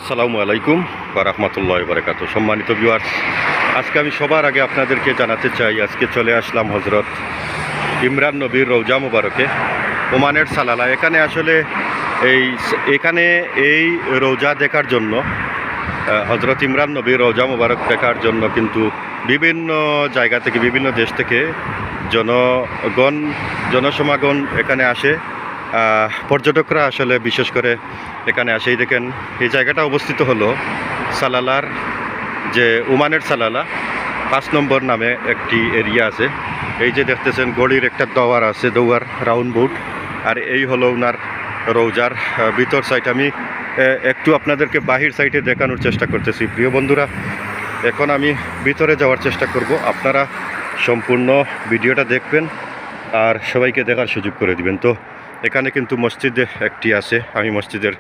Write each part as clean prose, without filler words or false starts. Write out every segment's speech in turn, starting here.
আসসালামু আলাইকুম ওয়া রাহমাতুল্লাহি ওয়া বারাকাতুহু। সম্মানিত ভিউয়ার্স, আজকে আমি সবার আগে আপনাদেরকে জানাতে চাই, আজকে চলে আসলাম হযরত ইমরান নবীর রওজা মুবারকে, ওমানের সালালা। এখানে এই রওজা দেখার জন্য, হযরত ইমরান নবীর রওজা মুবারক দেখার জন্য কিন্তু বিভিন্ন জায়গা থেকে, বিভিন্ন দেশ থেকে জনসমাগম এখানে আসে। পর্যটকরা আসলে বিশেষ করে এখানে আসে। এই দেখেন, এই জায়গাটা অবস্থিত হলো সালালার, যে ওমানের সালালা 5 নম্বর নামে একটি এরিয়া আছে। এই যে দেখতেছেন গড়ির একটা দৌয়ার রাউন্ড বুট, আর এই হলো ওনার রওজার ভিতর সাইড। আমি একটু আপনাদেরকে বাহির সাইডে দেখানোর চেষ্টা করতেছি। প্রিয় বন্ধুরা, এখন আমি ভিতরে যাওয়ার চেষ্টা করব। আপনারা সম্পূর্ণ ভিডিওটা দেখবেন আর সবাইকে দেখার সুযোগ করে দিবেন। তো এখানে কিন্তু মসজিদ একটি আছে, আমি মসজিদের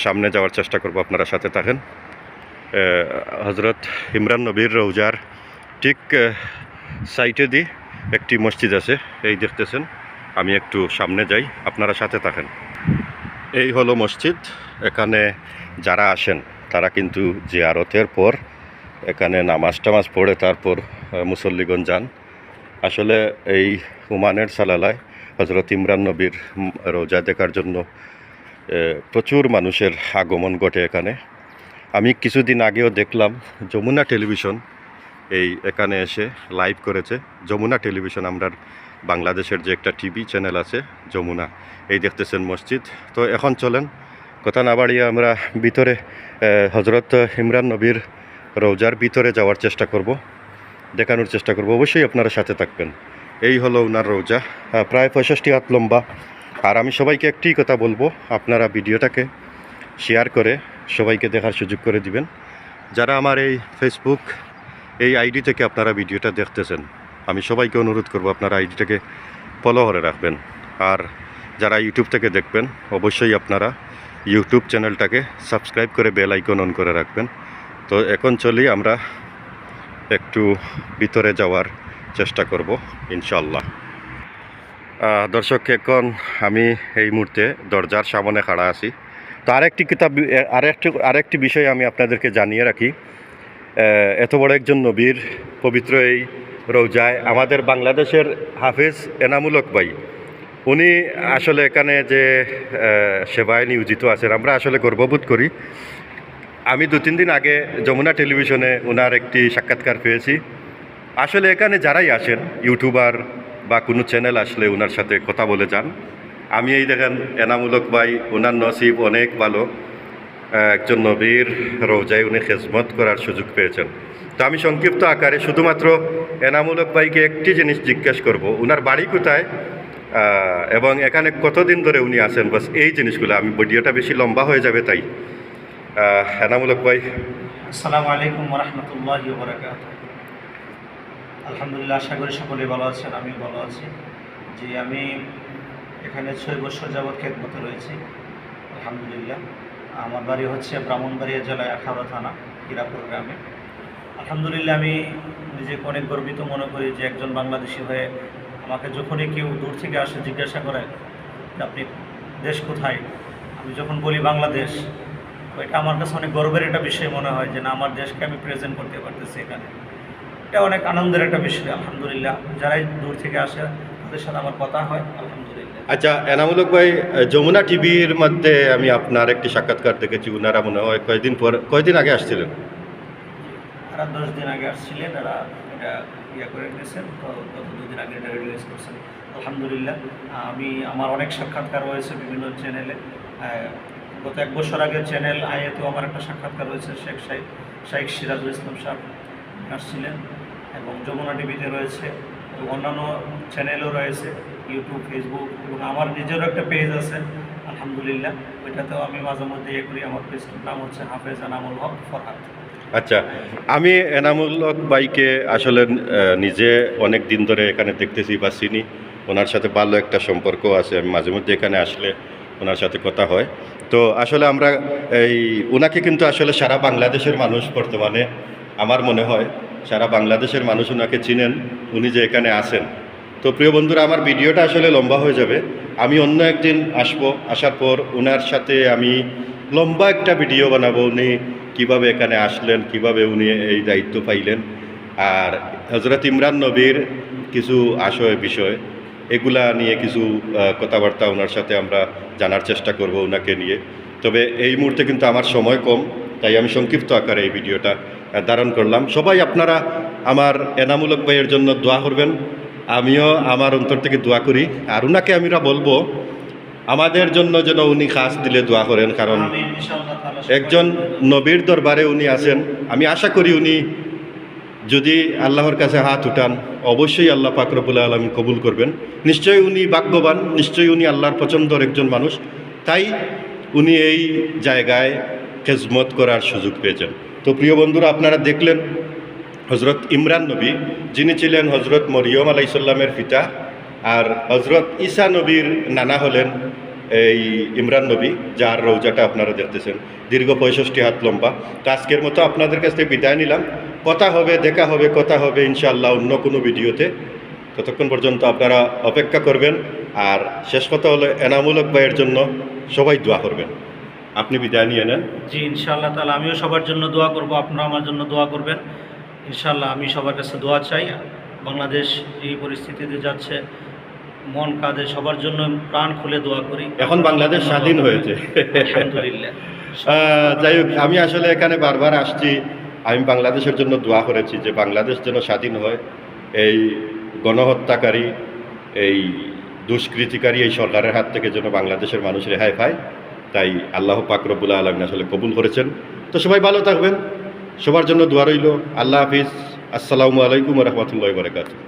সামনে যাওয়ার চেষ্টা করব, আপনারা সাথে থাকেন। হযরত ইমরান নবীর রওজার ঠিক সাইডে দিয়ে একটি মসজিদ আছে, এই দেখতেছেন। আমি একটু সামনে যাই, আপনারা সাথে থাকেন। এই হলো মসজিদ। এখানে যারা আসেন তারা কিন্তু জিয়ারতের পর এখানে নামাজ টামাজ পড়ে তারপর মুসল্লিগণ যান। আসলে এই ওমানের সালালায় হযরত ইমরান নবীর রওজা দেখার জন্য প্রচুর মানুষের আগমন ঘটে এখানে। আমি কিছুদিন আগেও দেখলাম যমুনা টেলিভিশন এখানে এসে লাইভ করেছে। যমুনা টেলিভিশন, আমরা বাংলাদেশের যে একটা টিভি চ্যানেল আছে যমুনা। এই দেখতেছেন মসজিদ। তো এখন চলেন, কথা না বাড়িয়ে আমরা ভিতরে হযরত ইমরান নবীর রওজার ভিতরে যাওয়ার চেষ্টা করব, দেখানোর চেষ্টা করব। অবশ্যই আপনারা সাথে থাকবেন। এই হলো ওনার রওজা, প্রায় 65 হাত লম্বা। আর আমি সবাইকে একটি কথা বলবো, আপনারা ভিডিওটাকে শেয়ার করে সবাইকে দেখার সুযোগ করে দিবেন। যারা আমার এই ফেসবুক আইডি থেকে আপনারা ভিডিওটা দেখতেছেন, আমি সবাইকে অনুরোধ করব আপনারা আইডিটাকে ফলো করে রাখবেন। আর যারা ইউটিউব থেকে দেখবেন, অবশ্যই আপনারা ইউটিউব চ্যানেলটাকে সাবস্ক্রাইব করে বেল আইকন অন করে রাখবেন। তো এখন চলি, আমরা একটু ভিতরে যাওয়ার চেষ্টা করব ইনশাআল্লাহ। দর্শক, এখন আমি এই মুহূর্তে দরজার সামনে খাড়া আছি। তো আরেকটি বিষয় আমি আপনাদেরকে জানিয়ে রাখি। এত বড় একজন নবীর পবিত্র এই রওজায় আমাদের বাংলাদেশের হাফেজ এনামুল হক ভাই, উনি আসলে এখানে যে সেবায় নিয়োজিত আছেন, আমরা আসলে গর্ববোধ করি। আমি 2-3 দিন আগে যমুনা টেলিভিশনে ওনার একটি সাক্ষাৎকার পেয়েছি। আসলে এখানে যারাই আসেন, ইউটিউবার বা কোনো চ্যানেল আসলে ওনার সাথে কথা বলে যান। আমি এই দেখেন এনামুল হক ভাই, ওনার নসিব অনেক ভালো, একজন নবীর রওজায় উনি খেজমত করার সুযোগ পেয়েছেন। তো আমি সংক্ষিপ্ত আকারে শুধুমাত্র এনামুল হক ভাইকে একটি জিনিস জিজ্ঞেস করব, ওনার বাড়ি কোথায় এবং এখানে কতদিন ধরে উনি আছেন। বাস এই জিনিসগুলো, আমি ভিডিওটা বেশি লম্বা হয়ে যাবে তাই। এনামুল হক ভাই। আসসালামু আলাইকুম ওয়া রাহমাতুল্লাহি ওয়া বারাকাতুহু। আলহামদুলিল্লাহ, আশা করি সকলেই ভালো আছেন, আমিও ভালো আছি। যে আমি এখানে 6 বছর যাবৎ খেদমতে রয়েছি, আলহামদুলিল্লাহ। আমার বাড়ি হচ্ছে ব্রাহ্মণবাড়িয়া জেলায় আখাউড়া থানা, হীরাপুর গ্রামে। আলহামদুলিল্লাহ, আমি নিজেকে অনেক গর্বিত মনে করি যে একজন বাংলাদেশি হয়ে আমাকে যখনই কেউ দূর থেকে আসে জিজ্ঞাসা করে যে আপনি দেশ কোথায়, আমি যখন বলি বাংলাদেশ, এটা আমার কাছে অনেক গর্বের একটা বিষয় মনে হয় যে না, আমার দেশকে আমি প্রেজেন্ট করতে পারতেছি এখানে। এটা অনেক আনন্দের একটা বিষয়, আলহামদুলিল্লাহ। যারাই দূর থেকে আসে তাদের সাথে আমার কথা হয়, আলহামদুলিল্লাহ। আচ্ছা এনামুল হক ভাই, যমুনা টিভির মধ্যে আমি আপনার একটি সাক্ষাৎকার দেখেছি। ওনারা মনে হয় কয়দিন আগে আসছিলেন? এরা 10 দিন আগে আসছিলেন, এরা এটা করে নিয়েছেন। তো গত 2 দিন আগে এটা রিলিজ করছেন, আলহামদুলিল্লাহ। আমার অনেক সাক্ষাৎকার রয়েছে বিভিন্ন চ্যানেলে। গত 1 বছর আগে চ্যানেল আইএতেও আমার একটা সাক্ষাৎকার রয়েছে, শেখ সিরাজুল ইসলাম সাহেব আসছিলেন, এবং যমুনা টিভিতে রয়েছে, এবং অন্যান্য চ্যানেলও রয়েছে, ইউটিউব, ফেসবুক, এবং আমার নিজেরও একটা পেজ আছে, আলহামদুলিল্লাহ। ওইটাতেও আমি মাঝে মধ্যে করি। আমার পেজটার নাম হচ্ছে হাফেজ এনামুল হক ফরহাদ। আচ্ছা, আমি এনামুল হক ভাইকে আসলে নিজে অনেক দিন ধরে এখানে দেখতেছি বা চিনি। ওনার সাথে ভালো একটা সম্পর্ক আছে, আমি মাঝে মধ্যে এখানে আসলে ওনার সাথে কথা হয়। তো আসলে আমরা ওনাকে কিন্তু আসলে সারা বাংলাদেশের মানুষ, বর্তমানে আমার মনে হয় সারা বাংলাদেশের মানুষ ওনাকে চিনেন, উনি যে এখানে আসেন। তো প্রিয় বন্ধুরা, আমার ভিডিওটা আসলে লম্বা হয়ে যাবে। আমি অন্য একদিন আসবো, আসার পর ওনার সাথে আমি লম্বা একটা ভিডিও বানাবো উনি কীভাবে এখানে আসলেন, কিভাবে উনি এই দায়িত্ব পাইলেন, আর হজরত ইমরান নবীর কিছু আশয় বিষয় এগুলা নিয়ে কিছু কথাবার্তা ওনার সাথে আমরা জানার চেষ্টা করব ওনাকে নিয়ে। তবে এই মুহূর্তে কিন্তু আমার সময় কম, তাই আমি সংক্ষিপ্ত আকারে এই ভিডিওটা ধারণ করলাম। সবাই আপনারা আমার এনামূলক ভাইয়ের জন্য দোয়া করবেন, আমিও আমার অন্তর থেকে দোয়া করি। আর ওনাকে আমরা বলবো আমাদের জন্য যেন উনি খাস দিলে দোয়া করেন, কারণ আমিন ইনশাআল্লাহ তাআলা। একজন নবীর দরবারে উনি আছেন। আমি আশা করি উনি যদি আল্লাহর কাছে হাত উঠান অবশ্যই আল্লাহ পাক রব্বুল আলামিন কবুল করবেন। নিশ্চয়ই উনি ভাগ্যবান, নিশ্চয়ই উনি আল্লাহর পছন্দর একজন মানুষ, তাই উনি এই জায়গায় খেজমত করার সুযোগ পেয়েছেন। তো প্রিয় বন্ধুরা, আপনারা দেখলেন হজরত ইমরান নবী, যিনি ছিলেন হজরত মরিয়ম আলাইসাল্লামের পিতা, আর হজরত ঈসা নবীর নানা হলেন এই ইমরান নবী, যার রৌজাটা আপনারা দেখতেছেন, দীর্ঘ 65 হাত লম্বা। তো আজকের মতো আপনাদের কাছ থেকে বিদায় নিলাম। কথা হবে, দেখা হবে, কথা হবে ইনশাআল্লাহ অন্য কোনো ভিডিওতে। ততক্ষণ পর্যন্ত আপনারা অপেক্ষা করবেন। আর শেষ কথা হলো এনামূলক ভাইয়ের জন্য সবাই দোয়া করবেন। আপনি বিদায় নিয়ে নেন। জি ইনশাআল্লাহ তাআলা, আমিও সবার জন্য দোয়া করব, আপনারা আমার জন্য দোয়া করবেন ইনশাআল্লাহ। আমি সবার কাছে দোয়া চাই। বাংলাদেশ এই পরিস্থিতিতে যাচ্ছে, মন কাঁদে, সবার জন্য প্রাণ খুলে দোয়া করি। এখন বাংলাদেশ স্বাধীন হয়েছে, আলহামদুলিল্লাহ। যাই হোক, আমি আসলে এখানে বারবার আসছি, আমি বাংলাদেশের জন্য দোয়া করেছি যে বাংলাদেশ যেন স্বাধীন হয়, এই গণহত্যাকারী, এই দুষ্কৃতিকারী এই সরকারের হাত থেকে যেন বাংলাদেশের মানুষ রেহাই পায়। তাই আল্লাহ পাক রব্বুল আলামিন আসলে কবুল করেছেন। তো সবাই ভালো থাকবেন, সবার জন্য দোয়া রইল। আল্লাহ হাফিজ। আসসালামু আলাইকুম ওয়া রাহমাতুল্লাহি ওয়া বারাকাতুহু।